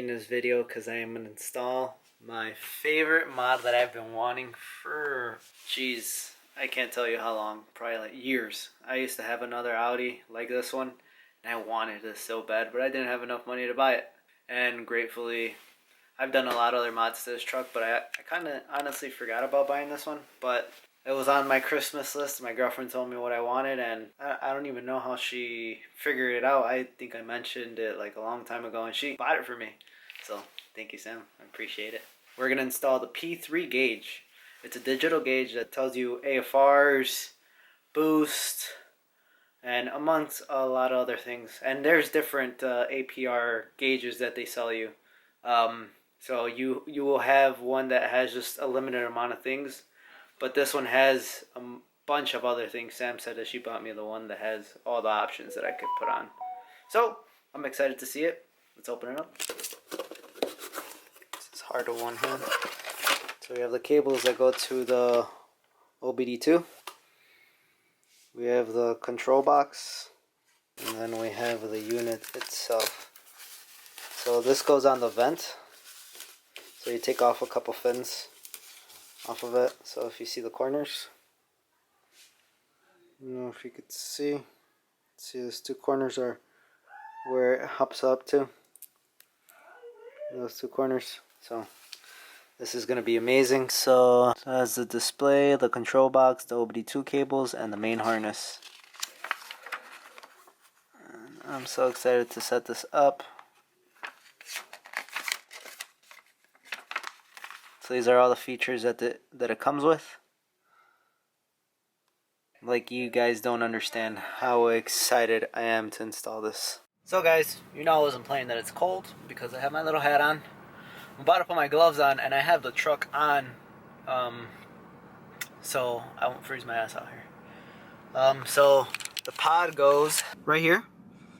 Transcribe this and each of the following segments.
making this video because I am going to install my favorite mod that I've been wanting for, geez, I can't tell you how long, probably like years. I used to have another Audi like this one, and I wanted this so bad, but I didn't have enough money to buy it. And gratefully, I've done a lot of other mods to this truck, but I kind of honestly forgot about buying this one. But it was on my Christmas list. My girlfriend told me what I wanted, and I don't even know how she figured it out. I think I mentioned it like a long time ago, and she bought it for me. So thank you, Sam. I appreciate it. We're going to install the P3 gauge. It's a digital gauge that tells you AFRs, boost, and amongst a lot of other things. And there's different APR gauges that they sell you. So you will have one that has just a limited amount of things, but this one has a bunch of other things. Sam said that she bought me the one that has all the options that I could put on. So I'm excited to see it. Let's open it up. This is hard to one hand. So we have the cables that go to the OBD2. We have the control box, and then we have the unit itself. So this goes on the vent. So you take off a couple fins off of it. So if you see the corners, I don't know if you could see those two corners are where it hops up to. Those two corners. So this is going to be amazing. So it has the display, the control box, the OBD2 cables, and the main harness. And I'm so excited to set this up. So these are all the features that it comes with. Like, you guys don't understand how excited I am to install this. So guys, you know I wasn't playing that it's cold because I have my little hat on. I'm about to put my gloves on, and I have the truck on, so I won't freeze my ass out here. So the pod goes right here.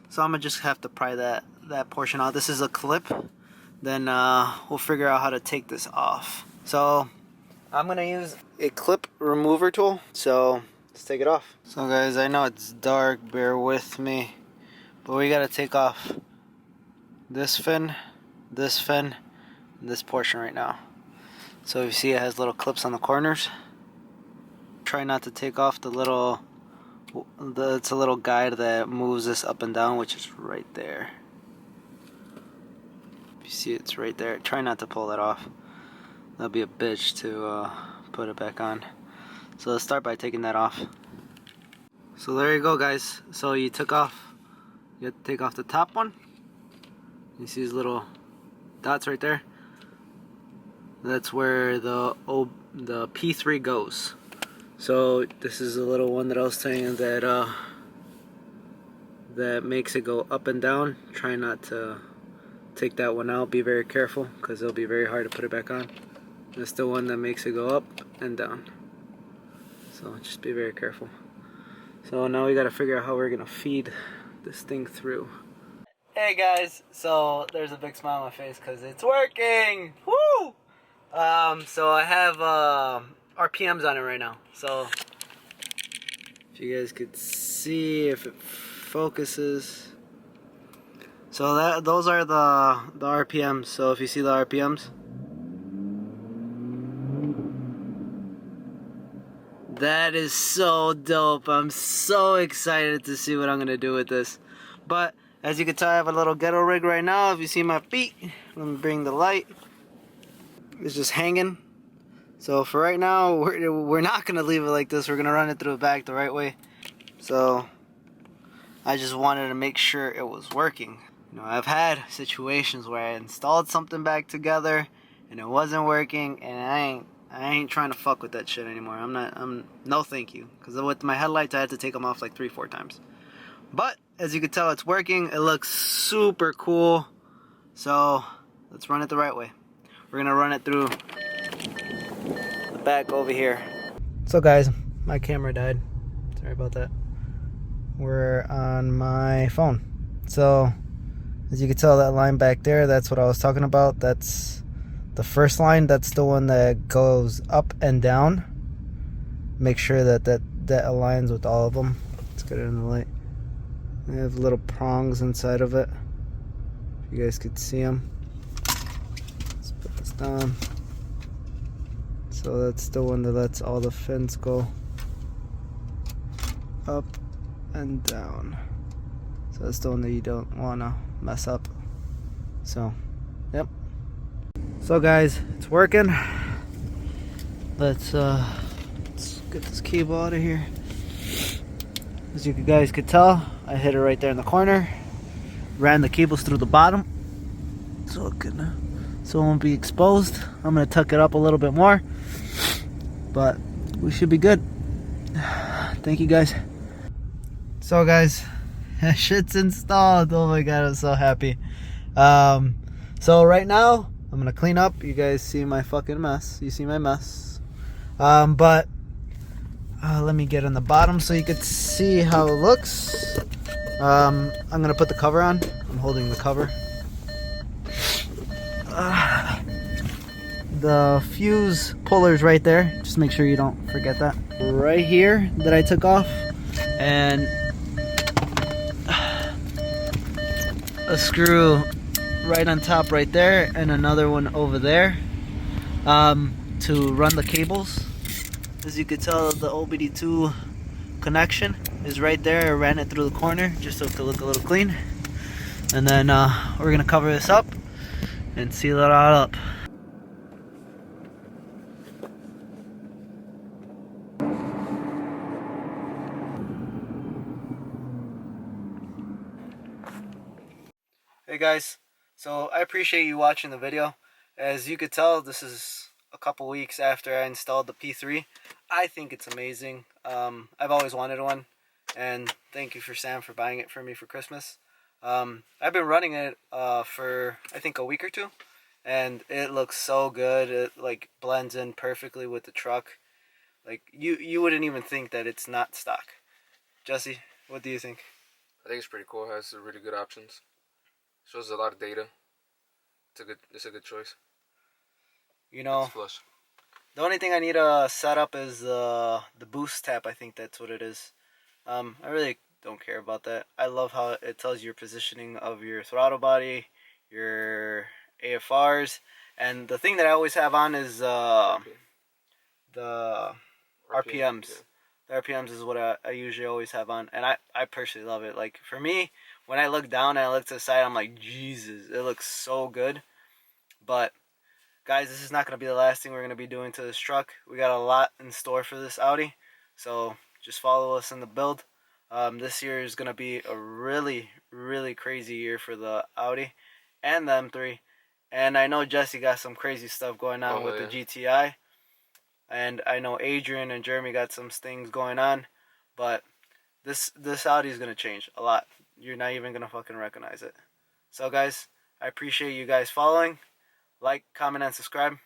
So I'm gonna just have to pry that portion out. This is a clip. Then we'll figure out how to take this off. So I'm gonna use a clip remover tool. So let's take it off. So guys, I know it's dark, bear with me, but we gotta take off this fin, and this portion right now. So you see it has little clips on the corners. Try not to take off the little, it's a little guide that moves this up and down, which is right there. You see it's right there. Try not to pull that off. That'll be a bitch to put it back on. So let's start by taking that off. So there you go, guys. So you have to take off the top one. You see these little dots right there? That's where the P3 goes. So this is a little one that I was telling you that makes it go up and down. Try not to take that one out. Be very careful because it'll be very hard to put it back on. That's the one that makes it go up and down. So just be very careful. So now we gotta figure out how we're gonna feed this thing through. Hey guys, so there's a big smile on my face because it's working. Woo! So I have RPMs on it right now. So if you guys could see if it focuses. So those are the RPMs. So if you see the RPMs, that is so dope. I'm so excited to see what I'm gonna do with this. But as you can tell, I have a little ghetto rig right now. If you see my feet, let me bring the light. It's just hanging. So for right now, we're not gonna leave it like this. We're gonna run it through the back the right way. So I just wanted to make sure it was working. You know, I've had situations where I installed something back together and it wasn't working, and I ain't trying to fuck with that shit anymore. No thank you. Because with my headlights, I had to take them off like 3-4 times. But as you can tell, it's working. It looks super cool. So let's run it the right way. We're gonna run it through the back over here. So guys, my camera died. Sorry about that. We're on my phone. So as you can tell, that line back there, that's what I was talking about. That's the first line. That's the one that goes up and down. Make sure that aligns with all of them. Let's get it in the light. They have little prongs inside of it. If you guys could see them. down. So that's the one that lets all the fins go up and down. So that's the one that you don't want to mess up. So, yep. So guys, it's working. Let's get this cable out of here. As you guys could tell, I hit it right there in the corner. Ran the cables through the bottom, so it won't be exposed. I'm gonna tuck it up a little bit more, but we should be good. Thank you guys. So guys, shit's installed. Oh my god, I'm so happy. So right now I'm gonna clean up. You guys see my fucking mess. You see my mess. But let me get on the bottom so you could see how it looks. I'm gonna put the cover on. I'm holding the cover. The fuse puller's right there. Just make sure you don't forget that. Right here that I took off, and a screw right on top right there, and another one over there to run the cables. As you can tell, the OBD2 connection is right there. I ran it through the corner just so it could look a little clean, and then we're gonna cover this up and seal it all up. Hey guys, so I appreciate you watching the video. As you could tell, this is a couple weeks after I installed the P3. I think it's amazing. I've always wanted one, and thank you for Sam for buying it for me for Christmas. I've been running it for I think a week or two, and it looks so good. It like blends in perfectly with the truck. Like you wouldn't even think that it's not stock. Jesse, what do you think? I think it's pretty cool. It has really good options. Shows a lot of data. It's a good choice. You know, it's flush. The only thing I need to set up is the boost tap. I think that's what it is. I really don't care about that. I love how it tells you your positioning of your throttle body, your AFRs, and the thing that I always have on is the RPMs. Yeah. The RPMs is what I usually always have on, and I personally love it. Like for me, when I look down and I look to the side, I'm like, Jesus, it looks so good. But guys, this is not going to be the last thing we're going to be doing to this truck. We got a lot in store for this Audi, so just follow us in the build. This year is going to be a really, really crazy year for the Audi and the M3. And I know Jesse got some crazy stuff going on with the GTI. And I know Adrian and Jeremy got some things going on. But this Audi is going to change a lot. You're not even going to fucking recognize it. So guys, I appreciate you guys following. Like, comment, and subscribe.